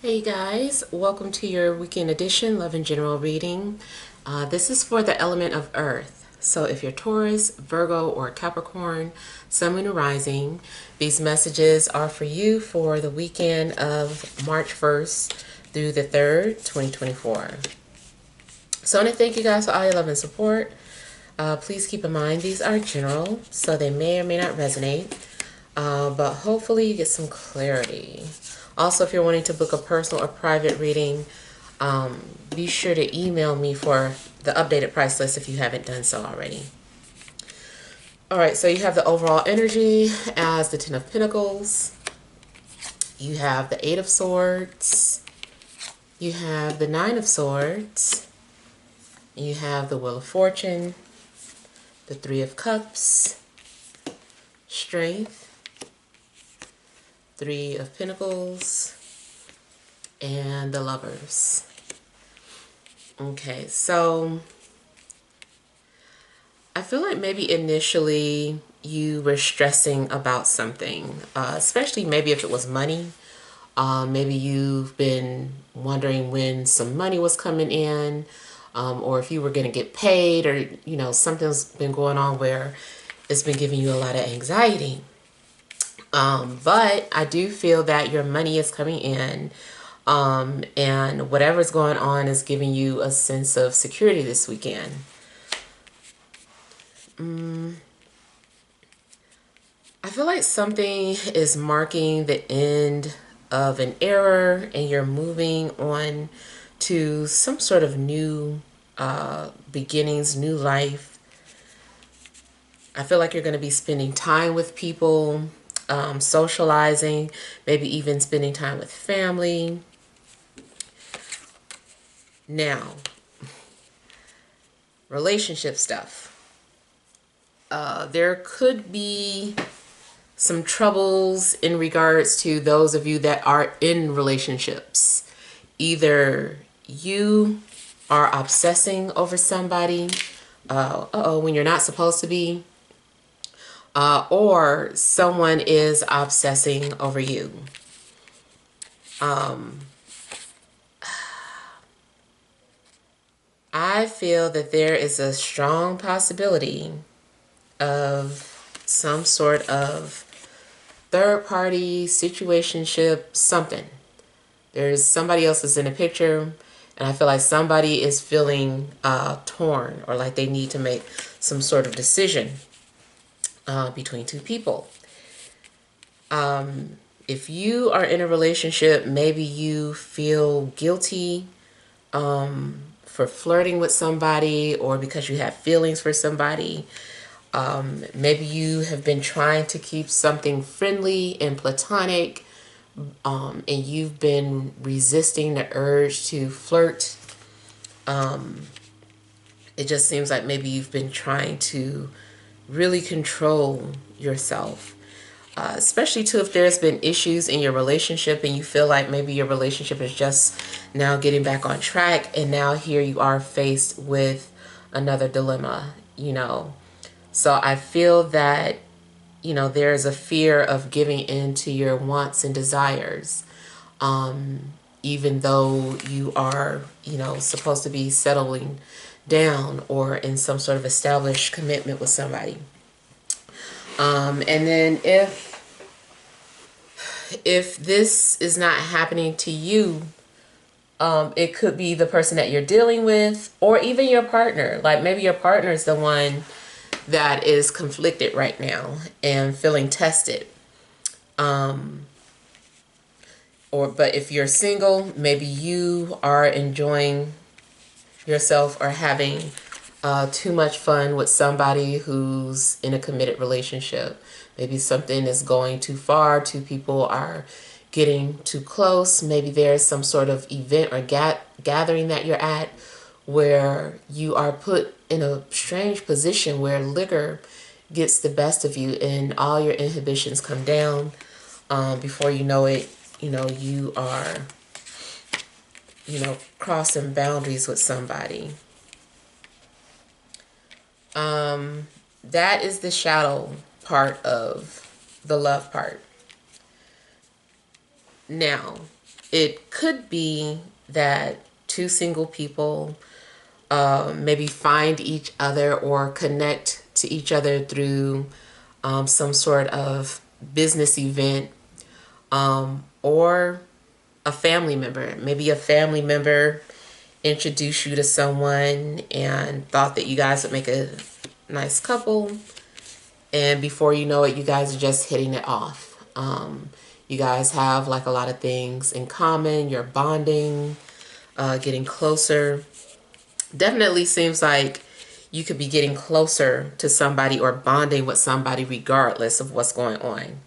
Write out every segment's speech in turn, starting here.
Hey guys, welcome to your weekend edition Love and General reading. This is for the element of Earth. So if you're Taurus, Virgo, or Capricorn, Sun, Moon, or Rising, these messages are for you for the weekend of March 1st through the 3rd, 2024. So I want to thank you guys for all your love and support. Please keep in mind these are general, so they may or may not resonate, but hopefully you get some clarity. Also, if you're wanting to book a personal or private reading, be sure to email me for the updated price list if you haven't done so already. All right, so you have the overall energy as the Ten of Pentacles. You have the Eight of Swords. You have the Nine of Swords. You have the Wheel of Fortune, the Three of Cups, Strength, Three of Pentacles, and the Lovers. Okay, so I feel like maybe initially you were stressing about something, especially maybe if it was money. Maybe you've been wondering when some money was coming in, or if you were going to get paid, or something's been going on where it's been giving you a lot of anxiety. But I do feel that your money is coming in, and whatever's going on is giving you a sense of security this weekend. I feel like something is marking the end of an era and you're moving on to some sort of new beginnings, new life. I feel like you're going to be spending time with people, socializing, maybe even spending time with family. Now, relationship stuff. There could be some troubles in regards to those of you that are in relationships. Either you are obsessing over somebody, when you're not supposed to be, or someone is obsessing over you. I feel that there is a strong possibility of some sort of third party situationship, something. There's somebody else that's in the picture, and I feel like somebody is feeling torn, or like they need to make some sort of decision between two people. If you are in a relationship, maybe you feel guilty for flirting with somebody, or because you have feelings for somebody. Maybe you have been trying to keep something friendly and platonic, and you've been resisting the urge to flirt. It just seems like maybe you've been trying to really control yourself. Especially too if there's been issues in your relationship and you feel like maybe your relationship is just now getting back on track, and now here you are faced with another dilemma, So I feel that, there's a fear of giving in to your wants and desires, even though you are, supposed to be settling down or in some sort of established commitment with somebody. And then if this is not happening to you, it could be the person that you're dealing with, or even your partner. Like maybe your partner is the one that is conflicted right now and feeling tested. But if you're single, maybe you are enjoying yourself or having too much fun with somebody who's in a committed relationship. Maybe something is going too far. Two people are getting too close. Maybe there's some sort of event or gathering that you're at where you are put in a strange position where liquor gets the best of you and all your inhibitions come down. Before you know it, you are, crossing boundaries with somebody. That is the shadow part of the love part. Now, it could be that two single people maybe find each other or connect to each other through some sort of business event, or a family member. Maybe a family member introduced you to someone and thought that you guys would make a nice couple. And before you know it, you guys are just hitting it off. You guys have like a lot of things in common. You're bonding, getting closer. Definitely seems like you could be getting closer to somebody or bonding with somebody regardless of what's going on.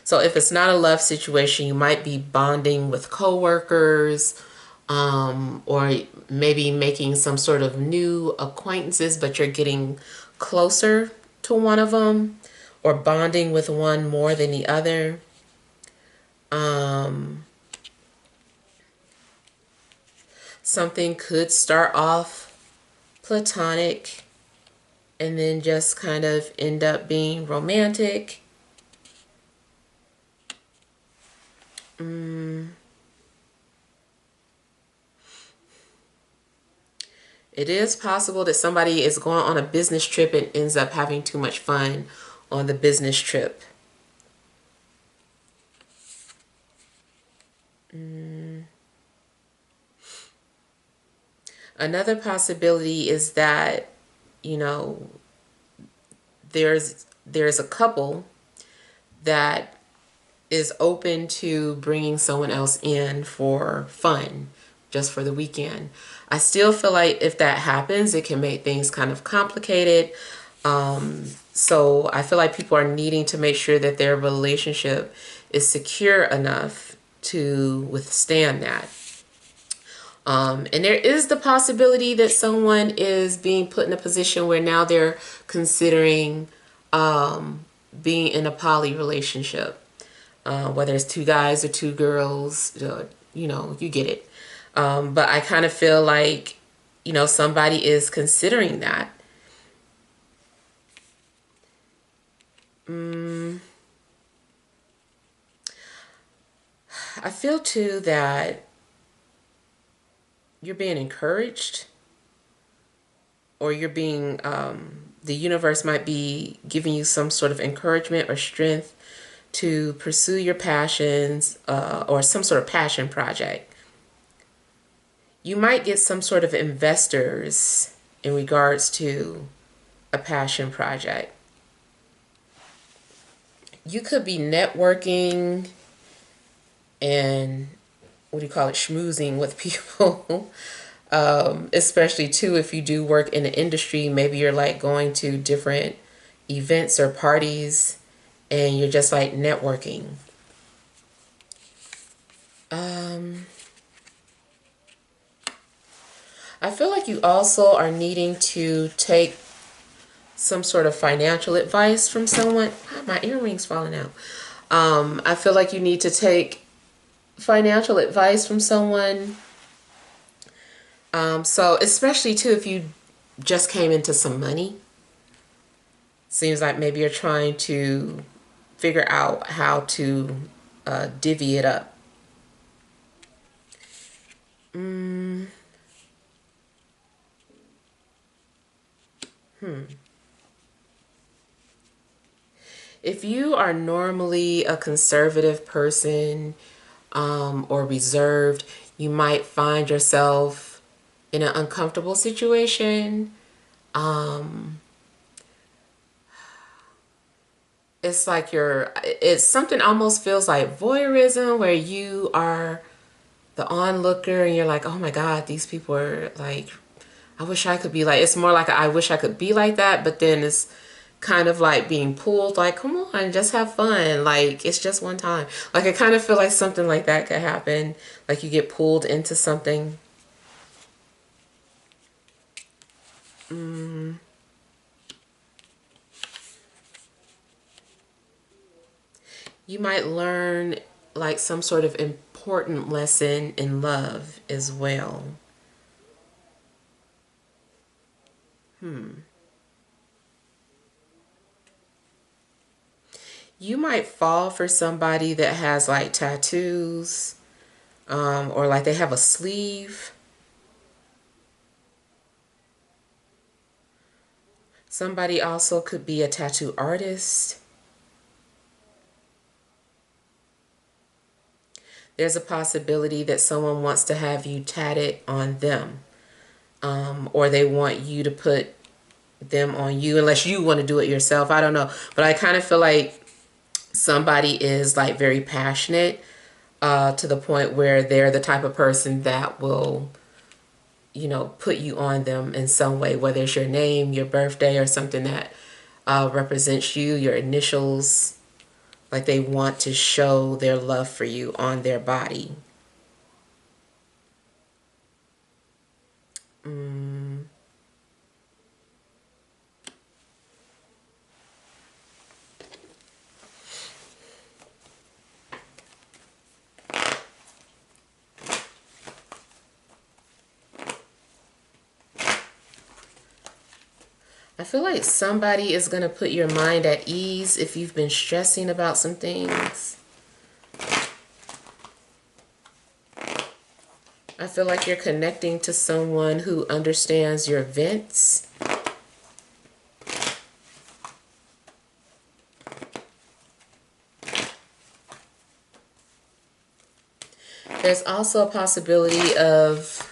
So if it's not a love situation, you might be bonding with coworkers, or maybe making some sort of new acquaintances, but you're getting closer to one of them, or bonding with one more than the other. Something could start off platonic and then just kind of end up being romantic. It is possible that somebody is going on a business trip and ends up having too much fun on the business trip. Another possibility is that, you know, there's a couple that is open to bringing someone else in for fun, just for the weekend. I still feel like if that happens, it can make things kind of complicated. So I feel like people are needing to make sure that their relationship is secure enough to withstand that. And there is the possibility that someone is being put in a position where now they're considering being in a poly relationship, whether it's two guys or two girls, you know, you get it. But I kind of feel like, you know, somebody is considering that. I feel too that you're being encouraged, or you're being, the universe might be giving you some sort of encouragement or strength to pursue your passions, or some sort of passion project. You might get some sort of investors in regards to a passion project. You could be networking and, what do you call it, schmoozing with people. Especially too if you do work in the industry. Maybe you're like going to different events or parties and you're just like networking. I feel like you also are needing to take some sort of financial advice from someone. My earring's falling out. I feel like you need to take financial advice from someone. So especially too if you just came into some money. Seems like maybe you're trying to figure out how to divvy it up. If you are normally a conservative person, or reserved, you might find yourself in an uncomfortable situation. It's like it's something almost feels like voyeurism, where you are the onlooker and you're like, oh my God, these people are like, I wish I could be like, it's more like I wish I could be like that, but then it's kind of like being pulled, like, come on, just have fun. Like, it's just one time. Like, I kind of feel like something like that could happen. Like, you get pulled into something. You might learn like some sort of important lesson in love as well. You might fall for somebody that has like tattoos, or like they have a sleeve. Somebody also could be a tattoo artist. There's a possibility that someone wants to have you tatted on them, or they want you to put them on you, unless you want to do it yourself. I don't know. But I kind of feel like somebody is like very passionate to the point where they're the type of person that will, you know, put you on them in some way, whether it's your name, your birthday, or something that represents you, your initials. Like they want to show their love for you on their body. I feel like somebody is going to put your mind at ease if you've been stressing about some things. I feel like you're connecting to someone who understands your vents. There's also a possibility of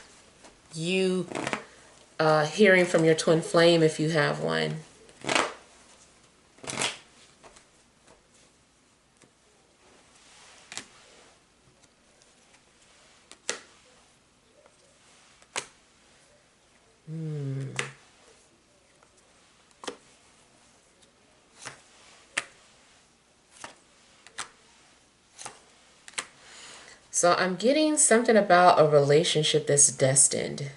you hearing from your twin flame if you have one. So I'm getting something about a relationship that's destined.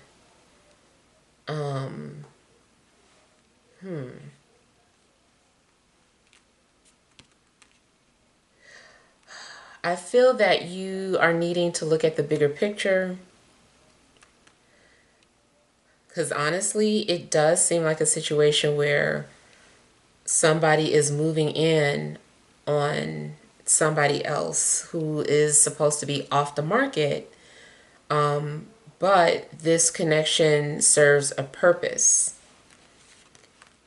I feel that you are needing to look at the bigger picture. Because honestly, it does seem like a situation where somebody is moving in on somebody else who is supposed to be off the market. But this connection serves a purpose.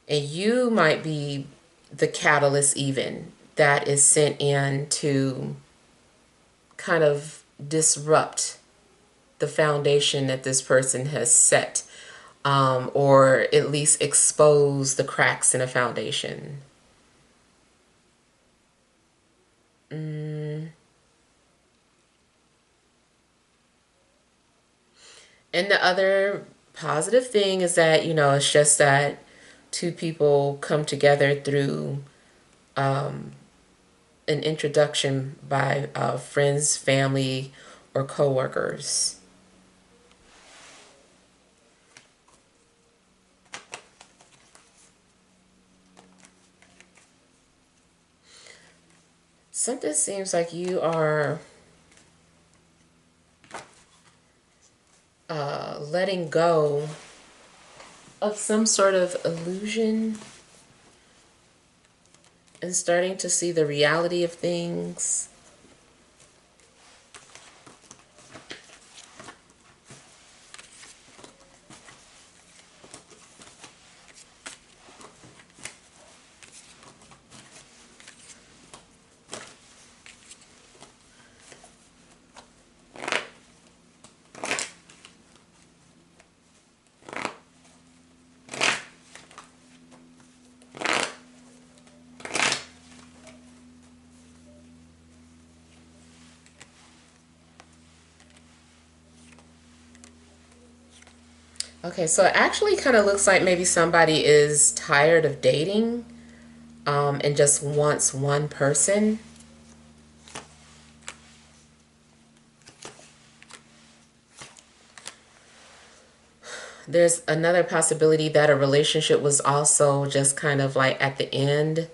And you might be the catalyst even that is sent in to kind of disrupt the foundation that this person has set, or at least expose the cracks in a foundation. And the other positive thing is that, you know, it's just that two people come together through an introduction by friends, family, or coworkers. Something seems like you are letting go of some sort of illusion and starting to see the reality of things. Okay, so it actually kind of looks like maybe somebody is tired of dating, and just wants one person. There's another possibility that a relationship was also just kind of like at the end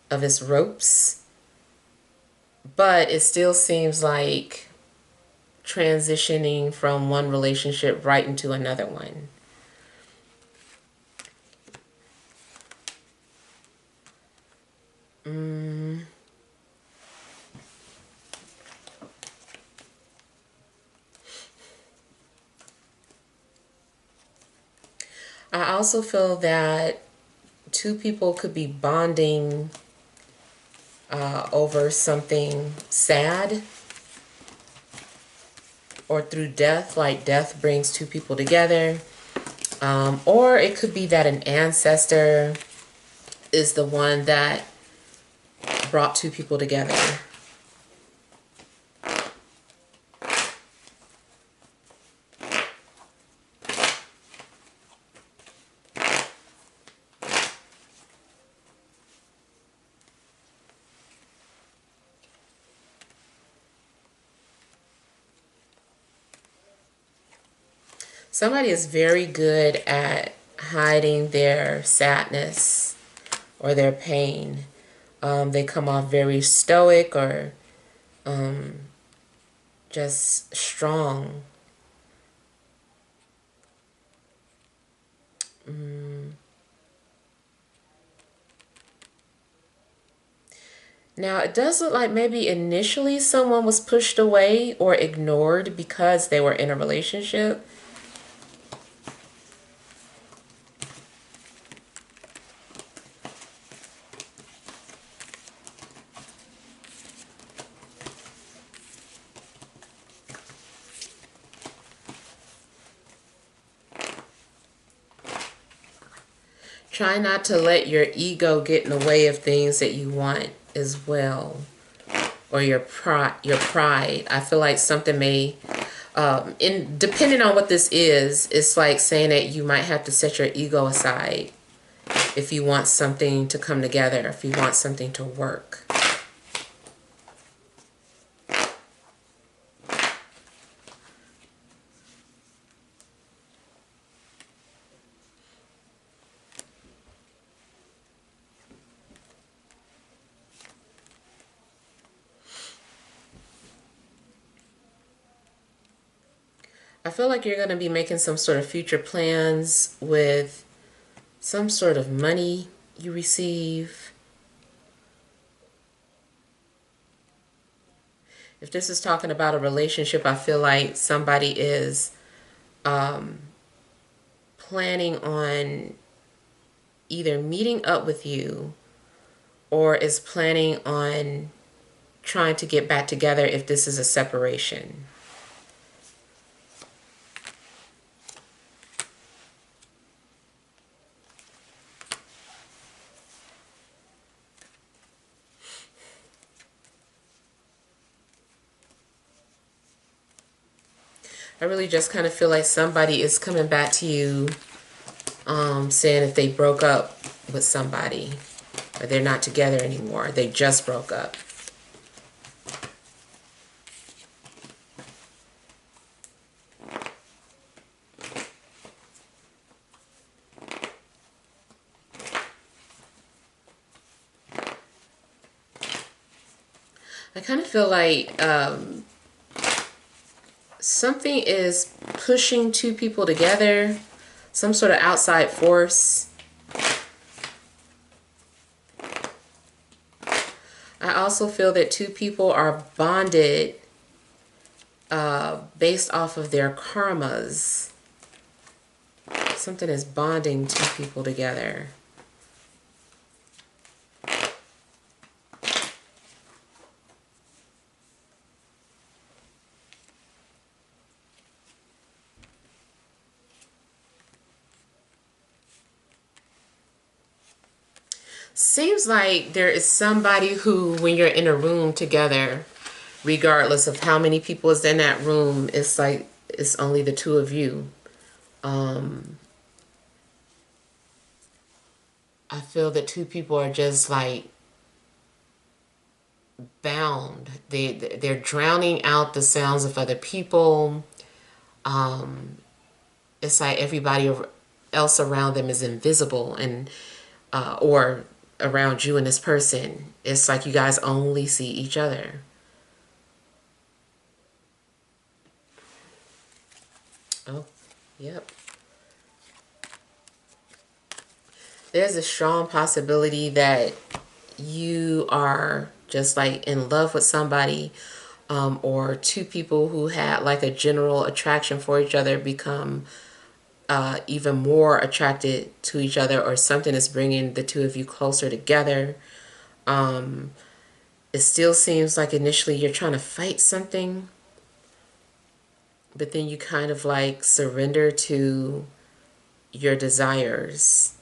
of its ropes, but it still seems like transitioning from one relationship right into another one. I also feel that two people could be bonding over something sad or through death, like death brings two people together. Or it could be that an ancestor is the one that brought two people together. Somebody is very good at hiding their sadness or their pain. They come off very stoic or just strong. Now, it does look like maybe initially someone was pushed away or ignored because they were in a relationship. Try not to let your ego get in the way of things that you want as well, or your pride. I feel like something may, depending on what this is, it's like saying that you might have to set your ego aside if you want something to come together, if you want something to work. I feel like you're going to be making some sort of future plans with some sort of money you receive. If this is talking about a relationship, I feel like somebody is planning on either meeting up with you or is planning on trying to get back together if this is a separation. I really just kind of feel like somebody is coming back to you saying if they broke up with somebody or they're not together anymore. They just broke up. I kind of feel like something is pushing two people together, some sort of outside force. I also feel that two people are bonded based off of their karmas. Something is bonding two people together. Seems like there is somebody who, when you're in a room together, regardless of how many people is in that room, it's like it's only the two of you. I feel that two people are just like bound. They're drowning out the sounds of other people. It's like everybody else around them is invisible, and or around you and this person. It's like you guys only see each other. Oh, yep. There's a strong possibility that you are just like in love with somebody, or two people who had like a general attraction for each other become even more attracted to each other, or something is bringing the two of you closer together. It still seems like initially you're trying to fight something, but then you kind of like surrender to your desires.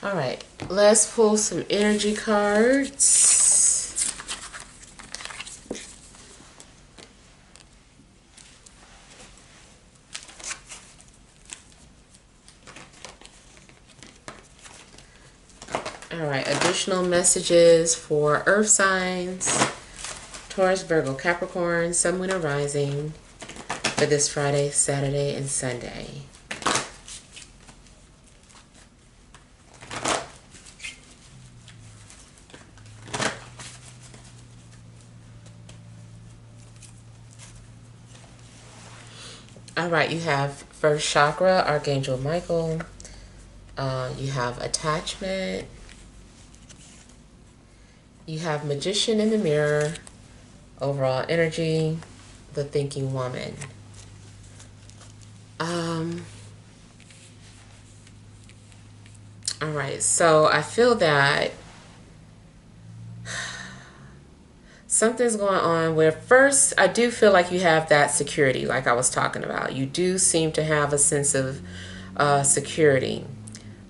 All right, let's pull some energy cards. All right, additional messages for earth signs, Taurus, Virgo, Capricorn, Sun, Moon, and Rising for this Friday, Saturday, and Sunday. All right, you have first chakra, Archangel Michael. You have attachment. You have magician in the mirror, overall energy, the thinking woman. All right, so I feel that something's going on where first I do feel like you have that security like I was talking about. You do seem to have a sense of security,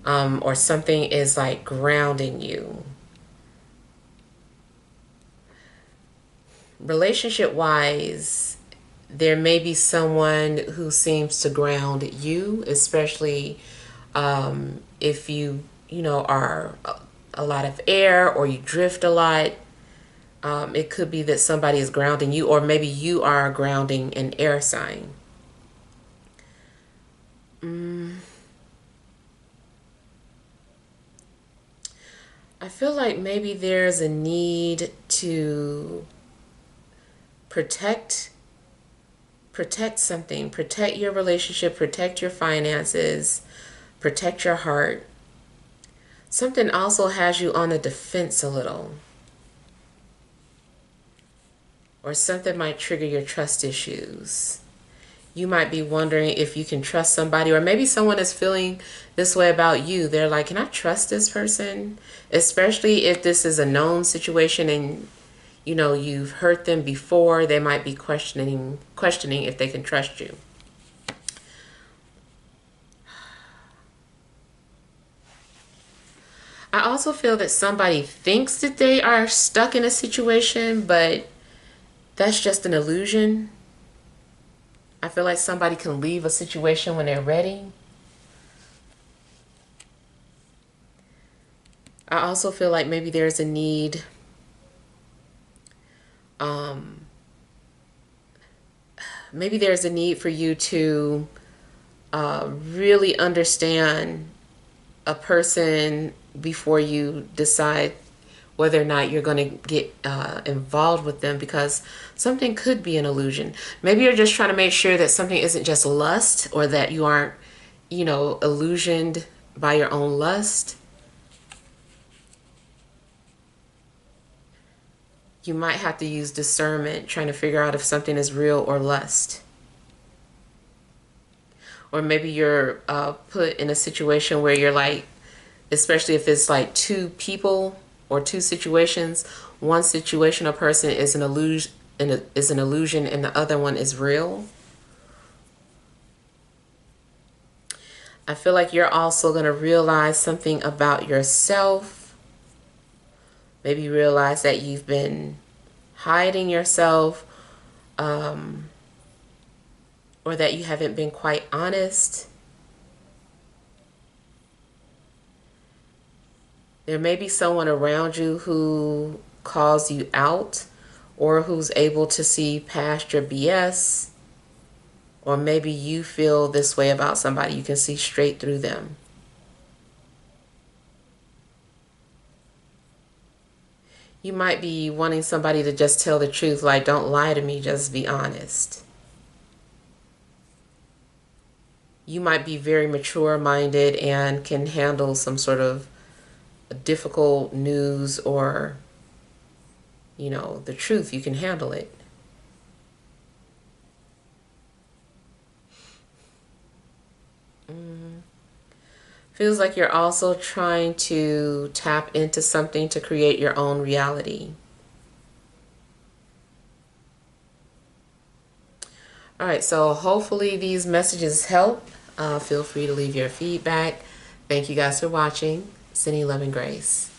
or something is like grounding you. Relationship wise, there may be someone who seems to ground you, especially if you know, are a lot of air or you drift a lot. It could be that somebody is grounding you, or maybe you are grounding an air sign. I feel like maybe there's a need to protect something, protect your relationship, protect your finances, protect your heart. Something also has you on the defense a little. Or something might trigger your trust issues. You might be wondering if you can trust somebody, or maybe someone is feeling this way about you. They're like, can I trust this person? Especially if this is a known situation and you know you've hurt them before, they might be questioning if they can trust you. I also feel that somebody thinks that they are stuck in a situation, but that's just an illusion. I feel like somebody can leave a situation when they're ready. I also feel like maybe there's a need for you to really understand a person before you decide whether or not you're going to get involved with them, because something could be an illusion. Maybe you're just trying to make sure that something isn't just lust, or that you aren't, you know, illusioned by your own lust. You might have to use discernment trying to figure out if something is real or lust. Or maybe you're put in a situation where you're like, especially if it's like two people or two situations, one situation or person is an illusion and the other one is real. I feel like you're also going to realize something about yourself. Maybe realize that you've been hiding yourself, or that you haven't been quite honest. There may be someone around you who calls you out, or who's able to see past your BS. Or maybe you feel this way about somebody, you can see straight through them. You might be wanting somebody to just tell the truth, like, don't lie to me, just be honest. You might be very mature minded and can handle some sort of difficult news or, the truth. You can handle it. Feels like you're also trying to tap into something to create your own reality. All right, so hopefully these messages help. Feel free to leave your feedback. Thank you guys for watching. Sending love and grace.